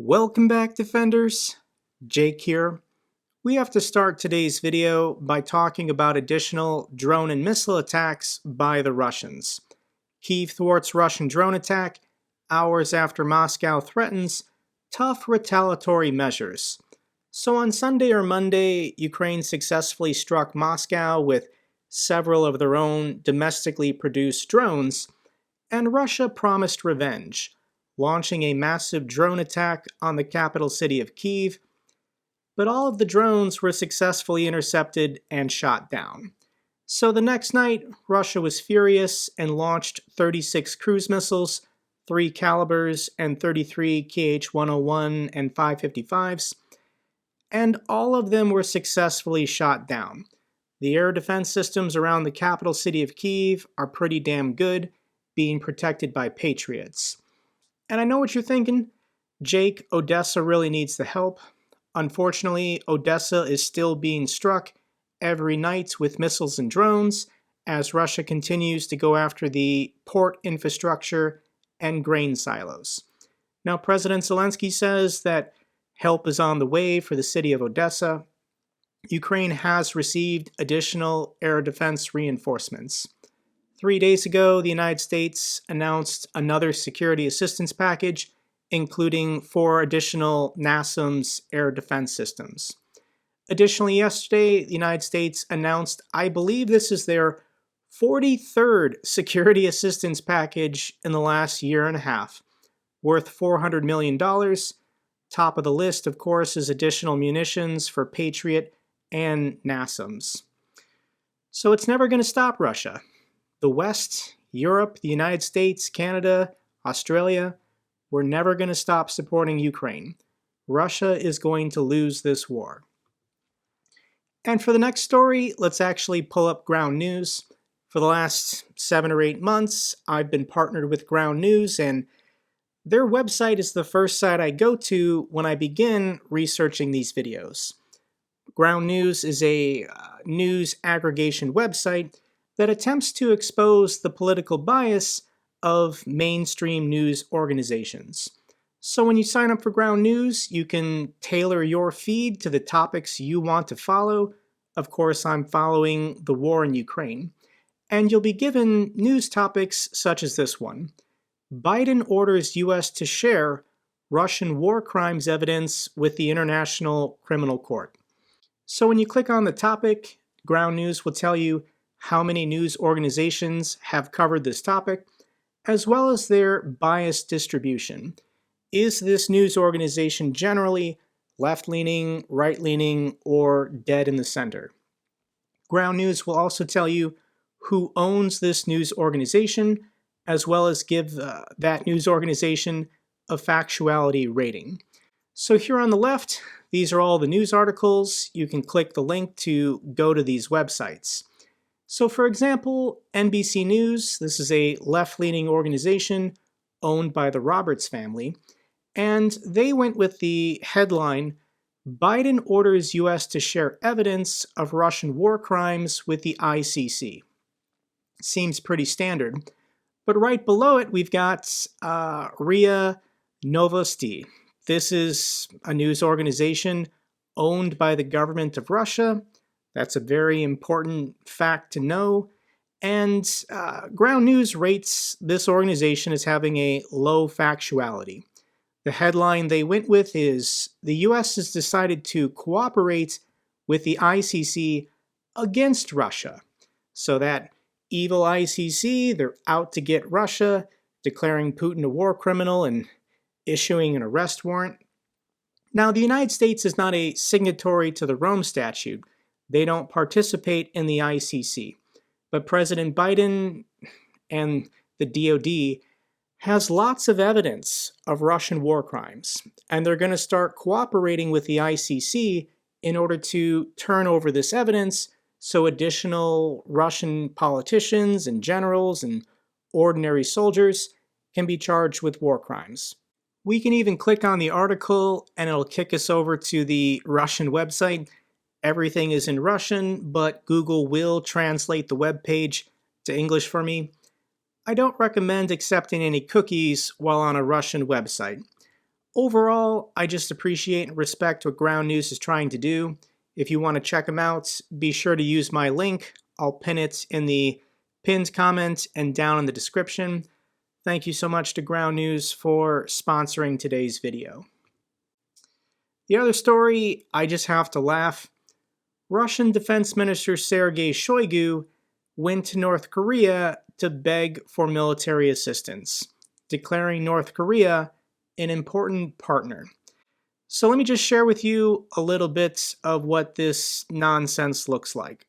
Welcome back, Defenders. Jake here. We have to start today's video by talking about additional drone and missile attacks by the Russians. Kyiv thwarts Russian drone attack hours after Moscow threatens tough retaliatory measures. So on Sunday or Monday, Ukraine successfully struck Moscow with several of their own domestically produced drones, and Russia promised revenge, launching a massive drone attack on the capital city of Kyiv, but all of the drones were successfully intercepted and shot down. So the next night, Russia was furious and launched 36 cruise missiles, 3 Calibers, and 33 Kh-101 and 555s, and all of them were successfully shot down. The air defense systems around the capital city of Kyiv are pretty damn good, being protected by Patriots. And I know what you're thinking, Jake, Odesa really needs the help. Unfortunately, Odesa is still being struck every night with missiles and drones as Russia continues to go after the port infrastructure and grain silos. Now, President Zelensky says that help is on the way for the city of Odesa. Ukraine has received additional air defense reinforcements. 3 days ago, the United States announced another security assistance package, including 4 additional NASAMS air defense systems. Additionally, yesterday, the United States announced, I believe this is their 43rd security assistance package in the last year and a half, worth $400 million. Top of the list, of course, is additional munitions for Patriot and NASAMS. So it's never going to stop Russia. The West, Europe, the United States, Canada, Australia, we're never going to stop supporting Ukraine. Russia is going to lose this war. And for the next story, let's actually pull up Ground News. For the last 7 or 8 months, I've been partnered with Ground News, and their website is the first site I go to when I begin researching these videos. Ground News is a news aggregation website that attempts to expose the political bias of mainstream news organizations. So when you sign up for Ground News, you can tailor your feed to the topics you want to follow. Of course, I'm following the war in Ukraine. And you'll be given news topics such as this one. Biden orders U.S. to share Russian war crimes evidence with the International Criminal Court. So when you click on the topic, Ground News will tell you how many news organizations have covered this topic, as well as their bias distribution. Is this news organization generally left-leaning, right-leaning, or dead in the center? Ground News will also tell you who owns this news organization, as well as give that news organization a factuality rating. So here on the left, these are all the news articles. You can click the link to go to these websites. So for example, NBC News, this is a left-leaning organization owned by the Roberts family, and they went with the headline, Biden orders U.S. to share evidence of Russian war crimes with the ICC. Seems pretty standard. But right below it, we've got RIA Novosti. This is a news organization owned by the government of Russia. That's a very important fact to know. And Ground News rates this organization as having a low factuality. The headline they went with is, the U.S. has decided to cooperate with the ICC against Russia. So that evil ICC, they're out to get Russia, declaring Putin a war criminal and issuing an arrest warrant. Now, the United States is not a signatory to the Rome Statute. They don't participate in the ICC. But President Biden and the DoD has lots of evidence of Russian war crimes, and they're going to start cooperating with the ICC in order to turn over this evidence so additional Russian politicians and generals and ordinary soldiers can be charged with war crimes. We can even click on the article and it'll kick us over to the Russian website. Everything is in Russian, but Google will translate the web page to English for me. I don't recommend accepting any cookies while on a Russian website. Overall, I just appreciate and respect what Ground News is trying to do. If you want to check them out, be sure to use my link. I'll pin it in the pinned comment and down in the description. Thank you so much to Ground News for sponsoring today's video. The other story, I just have to laugh. Russian Defense Minister Sergei Shoigu went to North Korea to beg for military assistance, declaring North Korea an important partner. So let me just share with you a little bit of what this nonsense looks like.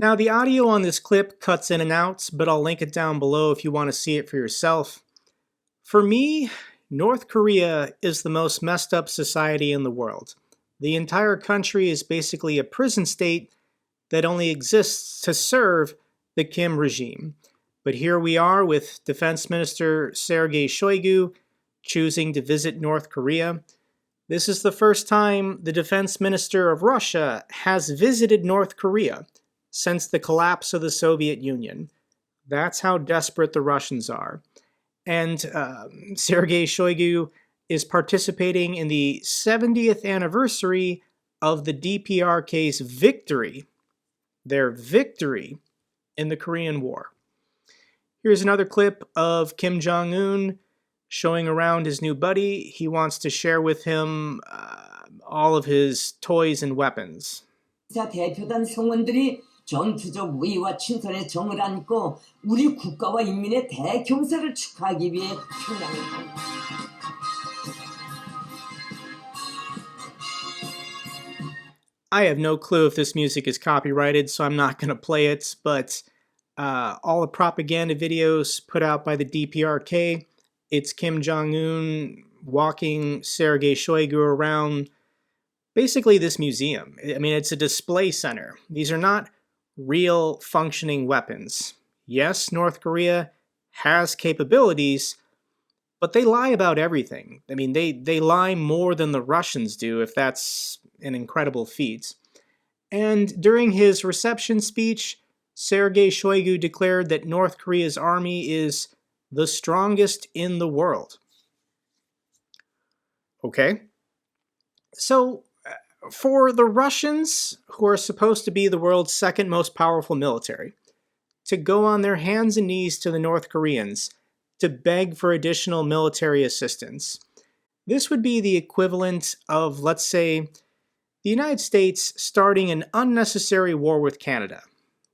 Now, the audio on this clip cuts in and out, but I'll link it down below if you want to see it for yourself. For me, North Korea is the most messed up society in the world. The entire country is basically a prison state that only exists to serve the Kim regime. But here we are with Defense Minister Sergei Shoigu choosing to visit North Korea. This is the first time the Defense Minister of Russia has visited North Korea since the collapse of the Soviet Union. That's how desperate the Russians are. And Sergei Shoigu is participating in the 70th anniversary of the DPRK's victory, their victory in the Korean War. Here's another clip of Kim Jung Un showing around his new buddy. He wants to share with him all of his toys and weapons. 대표단 성원들이 전투적 우위와 친선의 정을 안고 우리 국가와 인민의 대경사를 축하하기 위해 평양에 I have no clue if this music is copyrighted, so I'm not going to play it, but all the propaganda videos put out by the DPRK, it's Kim Jong Un walking Sergei Shoigu around basically this museum. I mean, it's a display center. These are not real functioning weapons. Yes, North Korea has capabilities, but they lie about everything. I mean, they lie more than the Russians do, if that's an incredible feat. And during his reception speech, Sergei Shoigu declared that North Korea's army is the strongest in the world. Okay. So, for the Russians, who are supposed to be the world's second most powerful military, to go on their hands and knees to the North Koreans to beg for additional military assistance, this would be the equivalent of, let's say, the United States starting an unnecessary war with Canada.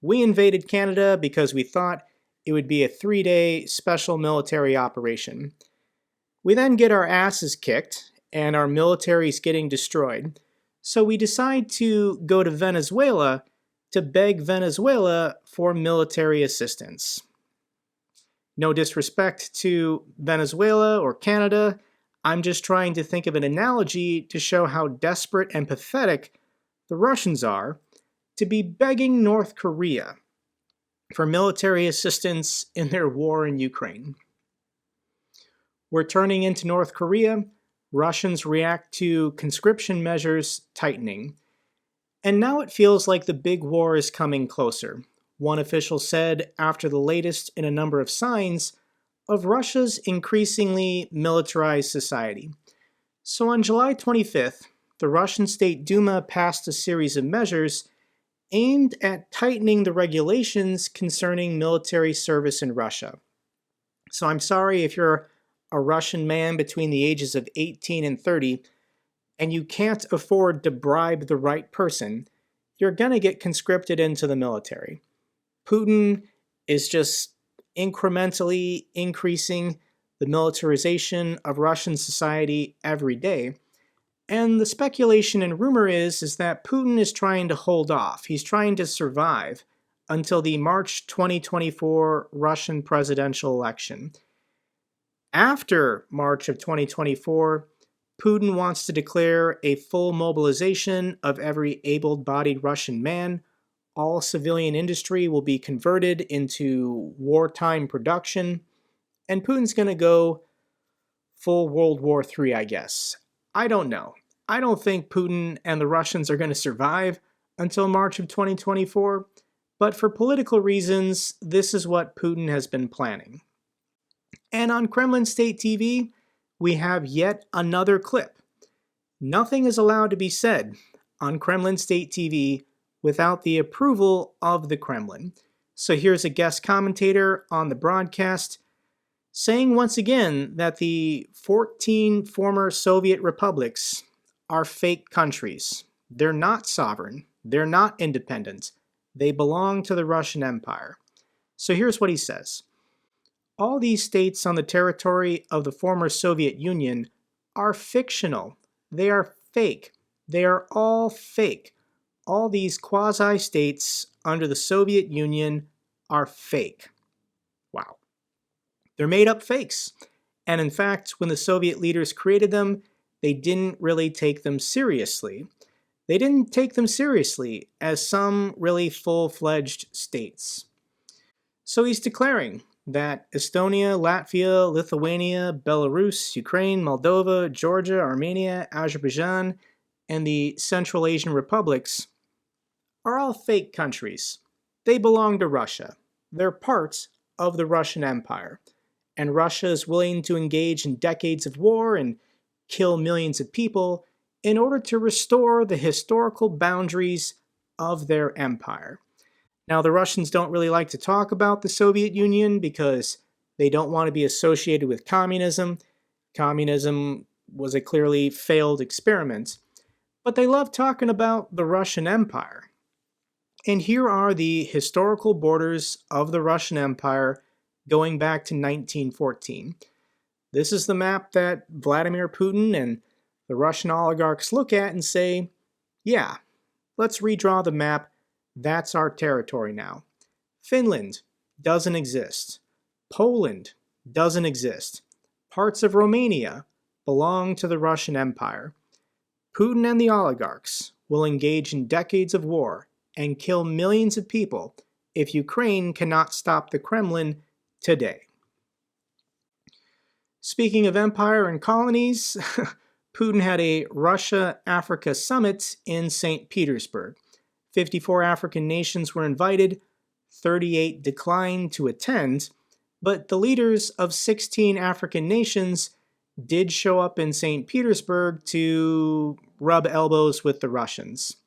We invaded Canada because we thought it would be a 3-day special military operation. We then get our asses kicked, and our military is getting destroyed. So we decide to go to Venezuela to beg Venezuela for military assistance. No disrespect to Venezuela or Canada, I'm just trying to think of an analogy to show how desperate and pathetic the Russians are to be begging North Korea for military assistance in their war in Ukraine. We're turning into North Korea. Russians react to conscription measures tightening. And now it feels like the big war is coming closer. One official said after the latest in a number of signs of Russia's increasingly militarized society. So on July 25th, the Russian State Duma passed a series of measures aimed at tightening the regulations concerning military service in Russia. So I'm sorry if you're a Russian man between the ages of 18 and 30, and you can't afford to bribe the right person, you're gonna get conscripted into the military. Putin is just incrementally increasing the militarization of Russian society every day. And the speculation and rumor is that Putin is trying to hold off. He's trying to survive until the March 2024 Russian presidential election. After March of 2024, Putin wants to declare a full mobilization of every able-bodied Russian man, All civilian industry will be converted into wartime production, and Putin's going to go full World War III, I guess. I don't know. I don't think Putin and the Russians are going to survive until March of 2024, but for political reasons, this is what Putin has been planning. And on Kremlin State TV, we have yet another clip. Nothing is allowed to be said on Kremlin State TV without the approval of the Kremlin. So here's a guest commentator on the broadcast saying once again that the 14 former Soviet republics are fake countries. They're not sovereign. They're not independent. They belong to the Russian Empire. So here's what he says. All these states on the territory of the former Soviet Union are fictional. They are fake. They are all fake. All these quasi-states under the Soviet Union are fake. Wow. They're made-up fakes. And in fact, when the Soviet leaders created them, they didn't really take them seriously. They didn't take them seriously as some really full-fledged states. So he's declaring that Estonia, Latvia, Lithuania, Belarus, Ukraine, Moldova, Georgia, Armenia, Azerbaijan, and the Central Asian republics are all fake countries. They belong to Russia. They're parts of the Russian Empire. And Russia is willing to engage in decades of war and kill millions of people in order to restore the historical boundaries of their empire. Now, the Russians don't really like to talk about the Soviet Union because they don't want to be associated with communism. Communism was a clearly failed experiment. But they love talking about the Russian Empire. And here are the historical borders of the Russian Empire going back to 1914. This is the map that Vladimir Putin and the Russian oligarchs look at and say, yeah, let's redraw the map. That's our territory now. Finland doesn't exist. Poland doesn't exist. Parts of Romania belong to the Russian Empire. Putin and the oligarchs will engage in decades of war and kill millions of people if Ukraine cannot stop the Kremlin today. Speaking of empire and colonies, Putin had a Russia-Africa summit in St. Petersburg. 54 African nations were invited, 38 declined to attend, but the leaders of 16 African nations did show up in St. Petersburg to rub elbows with the Russians.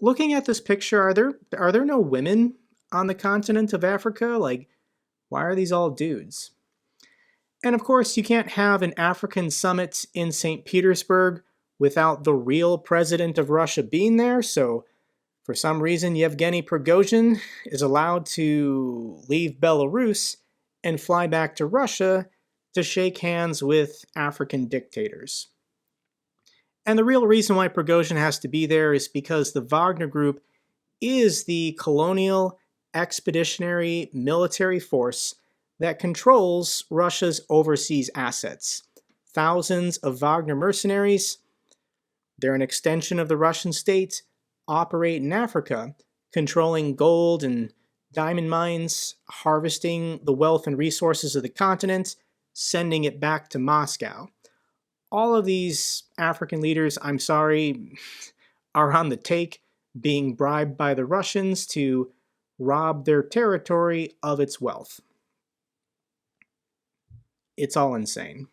Looking at this picture, are there no women on the continent of Africa? Like, why are these all dudes? And of course, you can't have an African summit in St. Petersburg without the real president of Russia being there, so for some reason, Yevgeny Prigozhin is allowed to leave Belarus and fly back to Russia to shake hands with African dictators. And the real reason why Prigozhin has to be there is because the Wagner Group is the colonial expeditionary military force that controls Russia's overseas assets. Thousands of Wagner mercenaries, they're an extension of the Russian state, operate in Africa, controlling gold and diamond mines, harvesting the wealth and resources of the continent, sending it back to Moscow. All of these African leaders, I'm sorry, are on the take, being bribed by the Russians to rob their territory of its wealth. It's all insane.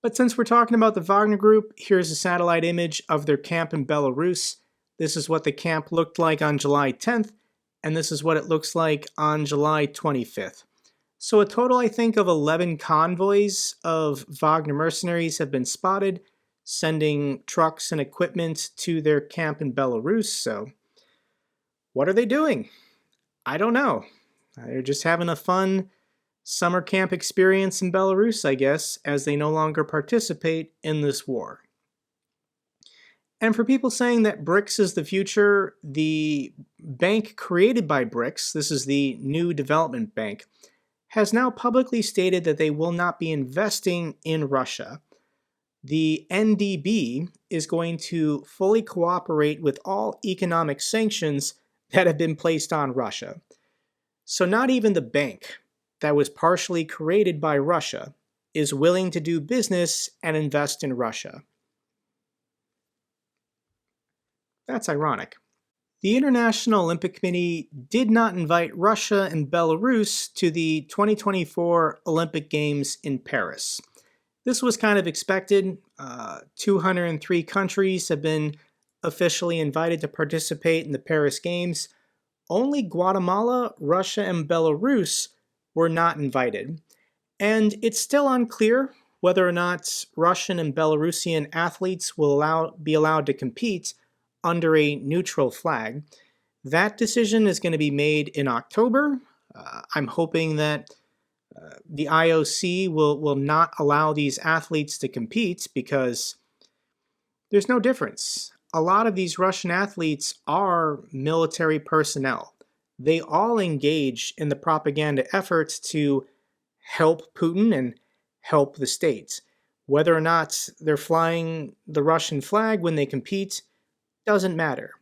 But since we're talking about the Wagner Group, here's a satellite image of their camp in Belarus. This is what the camp looked like on July 10th, and this is what it looks like on July 25th. So a total, I think, of 11 convoys of Wagner mercenaries have been spotted, sending trucks and equipment to their camp in Belarus. So what are they doing? I don't know. They're just having a fun summer camp experience in Belarus, I guess, as they no longer participate in this war. And for people saying that BRICS is the future, the bank created by BRICS, this is the New Development Bank, has now publicly stated that they will not be investing in Russia. the NDB is going to fully cooperate with all economic sanctions that have been placed on Russia. So not even the bank that was partially created by Russia is willing to do business and invest in Russia. That's ironic. The International Olympic Committee did not invite Russia and Belarus to the 2024 Olympic Games in Paris. This was kind of expected. 203 countries have been officially invited to participate in the Paris Games. Only Guatemala, Russia, and Belarus were not invited. And it's still unclear whether or not Russian and Belarusian athletes will be allowed to compete under a neutral flag. That decision is going to be made in October. I'm hoping that the IOC will not allow these athletes to compete because there's no difference. A lot of these Russian athletes are military personnel. They all engage in the propaganda efforts to help Putin and help the states. Whether or not they're flying the Russian flag when they compete doesn't matter.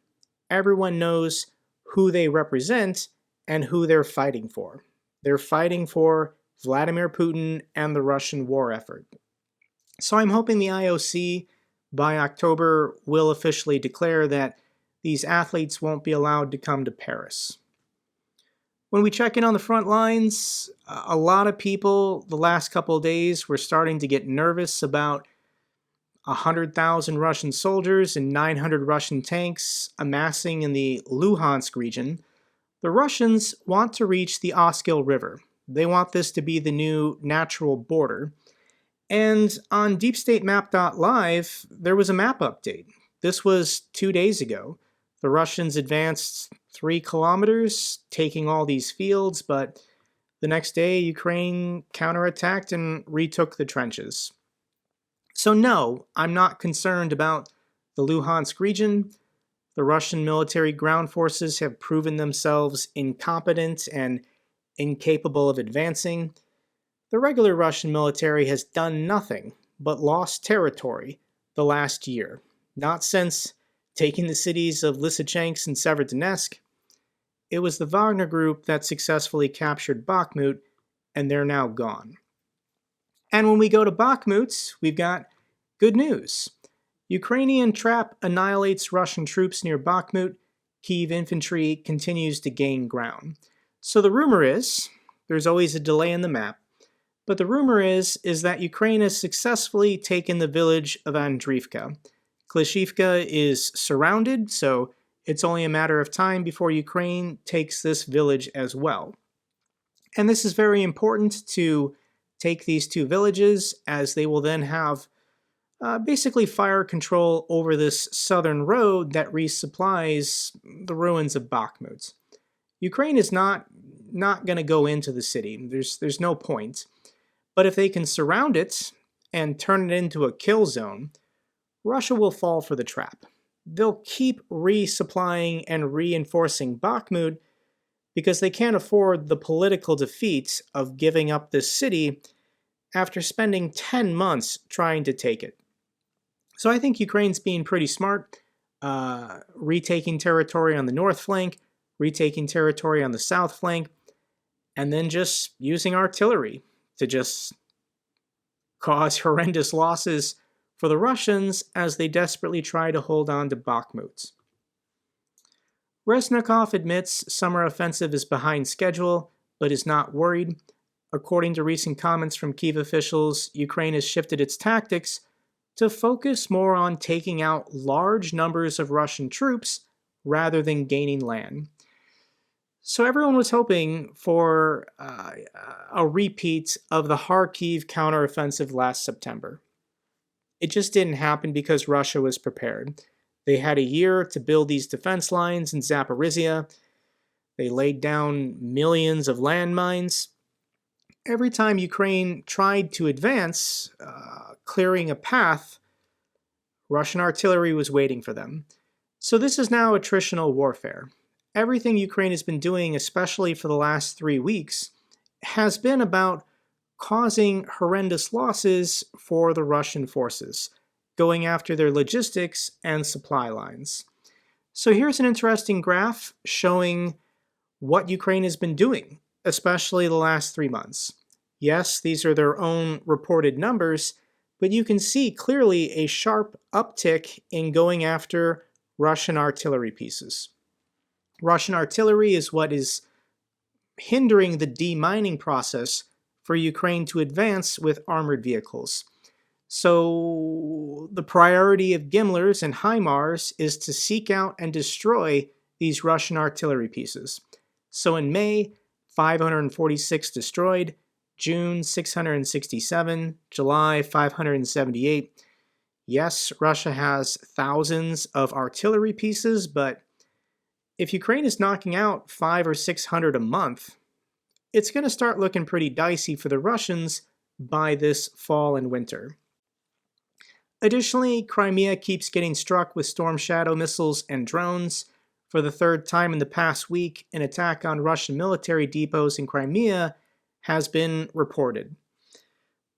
Everyone knows who they represent and who they're fighting for. They're fighting for Vladimir Putin and the Russian war effort. So I'm hoping the IOC by October will officially declare that these athletes won't be allowed to come to Paris. When we check in on the front lines, a lot of people the last couple of days were starting to get nervous about 100,000 Russian soldiers and 900 Russian tanks amassing in the Luhansk region. The Russians want to reach the Oskil River. They want this to be the new natural border. And on deepstatemap.live, there was a map update. This was 2 days ago. The Russians advanced 3 kilometers, taking all these fields, but the next day, Ukraine counterattacked and retook the trenches. So no, I'm not concerned about the Luhansk region. The Russian military ground forces have proven themselves incompetent and incapable of advancing. The regular Russian military has done nothing but lost territory the last year, not since taking the cities of Lysychansk and Severodonetsk. It was the Wagner group that successfully captured Bakhmut, and they're now gone. And when we go to Bakhmut, we've got good news. Ukrainian trap annihilates Russian troops near Bakhmut. Kyiv infantry continues to gain ground. So the rumor is, there's always a delay in the map, but the rumor is that Ukraine has successfully taken the village of Andriivka. Klishivka is surrounded, so it's only a matter of time before Ukraine takes this village as well. And this is very important to take these 2 villages, as they will then have basically fire control over this southern road that resupplies the ruins of Bakhmut. Ukraine is not going to go into the city. There's no point. But if they can surround it and turn it into a kill zone, Russia will fall for the trap. They'll keep resupplying and reinforcing Bakhmut because they can't afford the political defeat of giving up this city after spending 10 months trying to take it. So I think Ukraine's being pretty smart, retaking territory on the north flank, retaking territory on the south flank, and then just using artillery to just cause horrendous losses for the Russians as they desperately try to hold on to Bakhmut. Reznikov admits summer offensive is behind schedule, but is not worried. According to recent comments from Kyiv officials, Ukraine has shifted its tactics to focus more on taking out large numbers of Russian troops rather than gaining land. So everyone was hoping for a repeat of the Kharkiv counteroffensive last September. It just didn't happen because Russia was prepared. They had a year to build these defense lines in Zaporizhia. They laid down millions of landmines. Every time Ukraine tried to advance, clearing a path, Russian artillery was waiting for them. So this is now attritional warfare. Everything Ukraine has been doing, especially for the last 3 weeks, has been about causing horrendous losses for the Russian forces, going after their logistics and supply lines. So here's an interesting graph showing what Ukraine has been doing, especially the last 3 months. Yes, these are their own reported numbers, but you can see clearly a sharp uptick in going after Russian artillery pieces. Russian artillery is what is hindering the demining process for Ukraine to advance with armored vehicles. So the priority of Gimlers and HIMARS is to seek out and destroy these Russian artillery pieces. So in May, 546 destroyed, June 667, July 578. Yes, Russia has thousands of artillery pieces, but if Ukraine is knocking out 500 or 600 a month, it's going to start looking pretty dicey for the Russians by this fall and winter. Additionally, Crimea keeps getting struck with Storm Shadow missiles and drones. For the third time in the past week, an attack on Russian military depots in Crimea has been reported.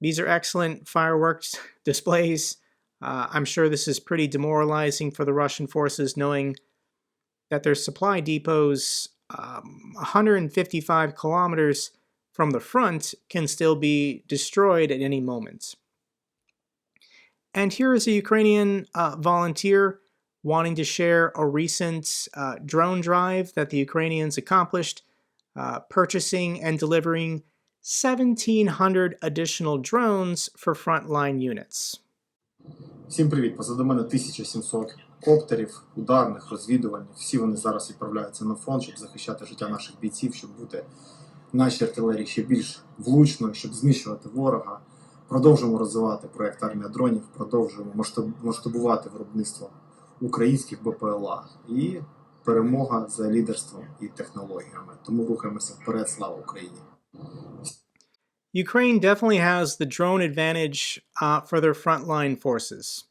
These are excellent fireworks displays. I'm sure this is pretty demoralizing for the Russian forces, knowing that their supply depots 155 kilometers from the front can still be destroyed at any moment. And here is a Ukrainian volunteer wanting to share a recent drone drive that the Ukrainians accomplished, purchasing and delivering 1,700 additional drones for frontline units. Всім привіт! Позаду мене 1700 коптерів, ударних, розвідувальних. Всі вони зараз відправляються на фронт, щоб захищати життя наших бійців, щоб бути нашій артилерії ще більш влучною, щоб знищувати ворога. Продовжуємо розвивати проєкт «Армія дронів», продовжуємо масштабувати виробництво українських БПЛА і перемога за лідерством і технологіями. Тому рухаємося вперед. Слава Україні! Ukraine definitely has the drone advantage for their frontline forces.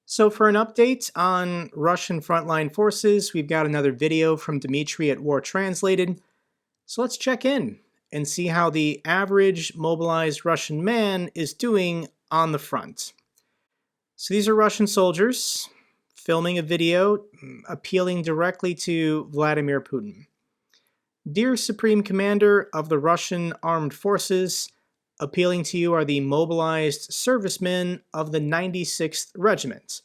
So for an update on Russian frontline forces, we've got another video from Dmitry at War Translated. So let's check in and see how the average mobilized Russian man is doing on the front. So these are Russian soldiers filming a video appealing directly to Vladimir Putin. Dear Supreme Commander of the Russian Armed Forces, appealing to you are the mobilized servicemen of the 96th Regiment.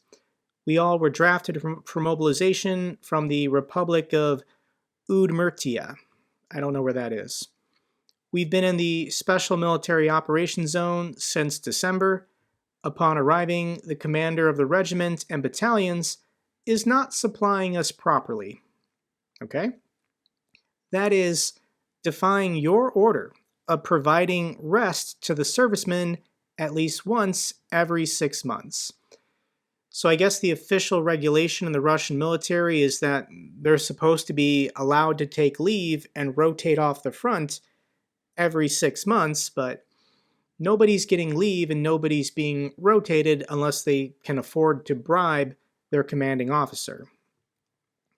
We all were drafted for mobilization from the Republic of Udmurtia. I don't know where that is. We've been in the Special Military Operations Zone since December. Upon arriving, the commander of the regiment and battalions is not supplying us properly. Okay? That is, defying your order of providing rest to the servicemen at least once every 6 months. So I guess the official regulation in the Russian military is that they're supposed to be allowed to take leave and rotate off the front every 6 months, but nobody's getting leave and nobody's being rotated unless they can afford to bribe their commanding officer.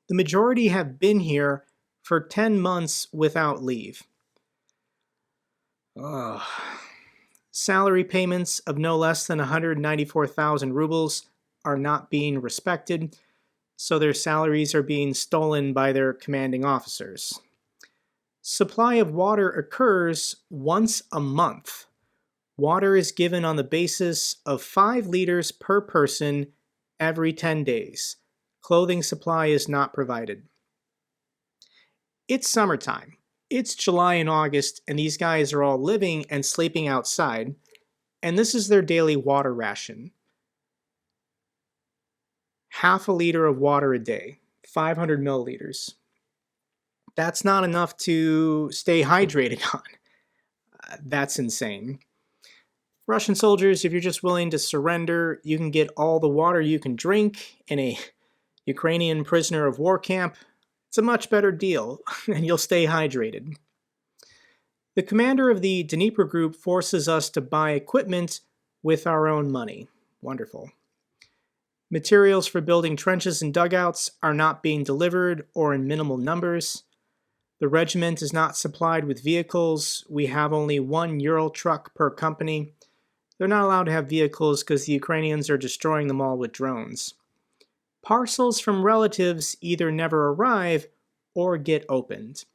The majority have been here for 10 months without leave. Salary payments of no less than 194,000 rubles are not being respected, so their salaries are being stolen by their commanding officers. Supply of water occurs once a month. Water is given on the basis of 5 liters per person every 10 days. Clothing supply is not provided. It's summertime. It's July and August, and these guys are all living and sleeping outside, and this is their daily water ration. Half a liter of water a day, 500 milliliters. That's not enough to stay hydrated on. That's insane. Russian soldiers, if you're just willing to surrender, you can get all the water you can drink in a Ukrainian prisoner of war camp. It's a much better deal, and you'll stay hydrated. The commander of the Dnieper group forces us to buy equipment with our own money. Wonderful. Materials for building trenches and dugouts are not being delivered or in minimal numbers. The regiment is not supplied with vehicles. We have only one Ural truck per company. They're not allowed to have vehicles because the Ukrainians are destroying them all with drones. Parcels from relatives either never arrive or get opened.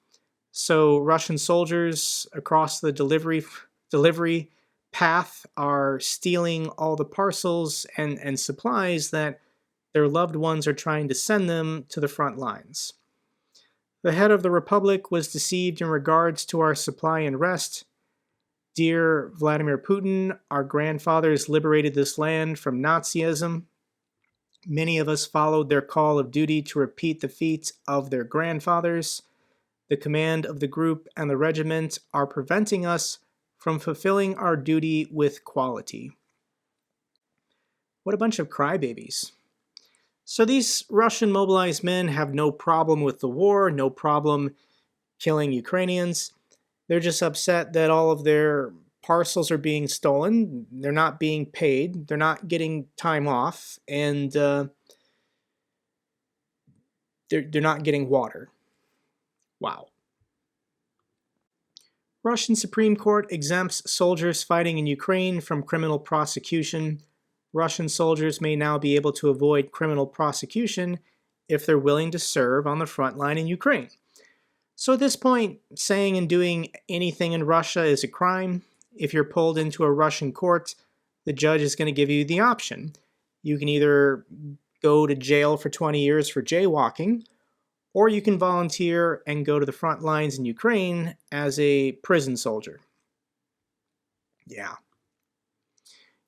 So Russian soldiers across the delivery path are stealing all the parcels and supplies that their loved ones are trying to send them to the front lines. The head of the Republic was deceived in regards to our supply and rest. Dear Vladimir Putin, our grandfathers liberated this land from Nazism. Many of us followed their call of duty to repeat the feats of their grandfathers. The command of the group and the regiment are preventing us from fulfilling our duty with quality. What a bunch of crybabies. So these Russian mobilized men have no problem with the war, no problem killing Ukrainians. They're just upset that all of their parcels are being stolen, they're not being paid, they're not getting time off, and they're not getting water. Wow. Russian Supreme Court exempts soldiers fighting in Ukraine from criminal prosecution. Russian soldiers may now be able to avoid criminal prosecution if they're willing to serve on the front line in Ukraine. So at this point, saying and doing anything in Russia is a crime. If you're pulled into a Russian court, the judge is going to give you the option. You can either go to jail for 20 years for jaywalking, or you can volunteer and go to the front lines in Ukraine as a prison soldier. Yeah.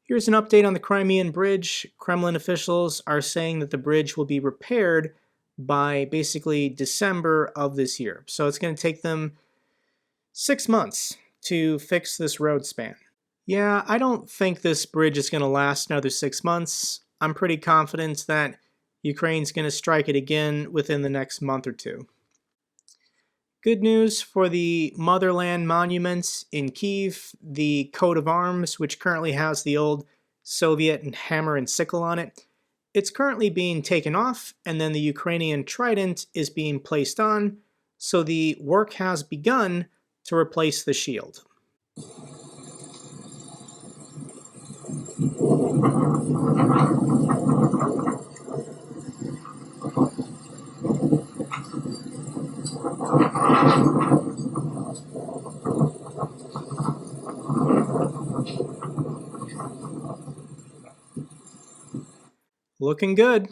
Here's an update on the Crimean bridge. Kremlin officials are saying that the bridge will be repaired by basically December of this year. So it's going to take them 6 months to fix this road span. Yeah, I don't think this bridge is going to last another 6 months. I'm pretty confident that Ukraine's going to strike it again within the next month or two. Good news for the Motherland monuments in Kyiv, the coat of arms, which currently has the old Soviet hammer and sickle on it. It's currently being taken off, and then the Ukrainian trident is being placed on, so the work has begun to replace the shield. Looking good.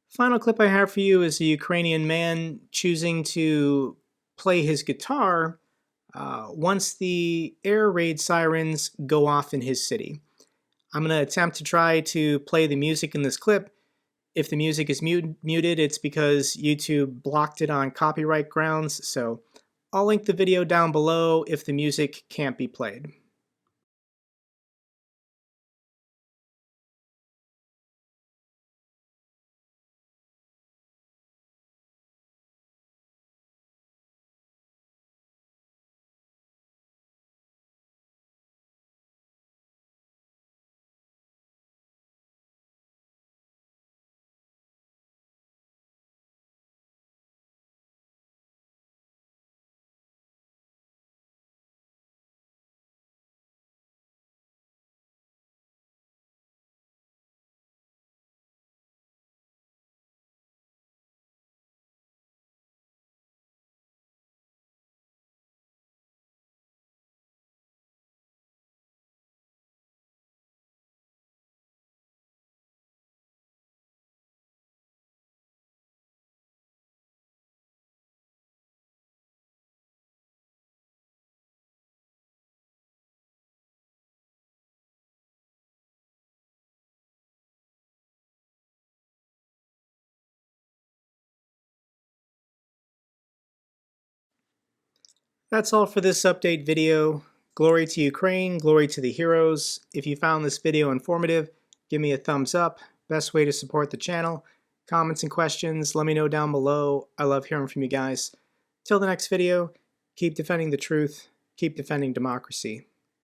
Final clip I have for you is a Ukrainian man choosing to play his guitar once the air raid sirens go off in his city. I'm going to attempt to try to play the music in this clip. If the music is muted, it's because YouTube blocked it on copyright grounds, so I'll link the video down below if the music can't be played. That's all for this update video. Glory to Ukraine, glory to the heroes. If you found this video informative, give me a thumbs up. Best way to support the channel. Comments and questions, let me know down below. I love hearing from you guys. Till the next video, keep defending the truth, keep defending democracy.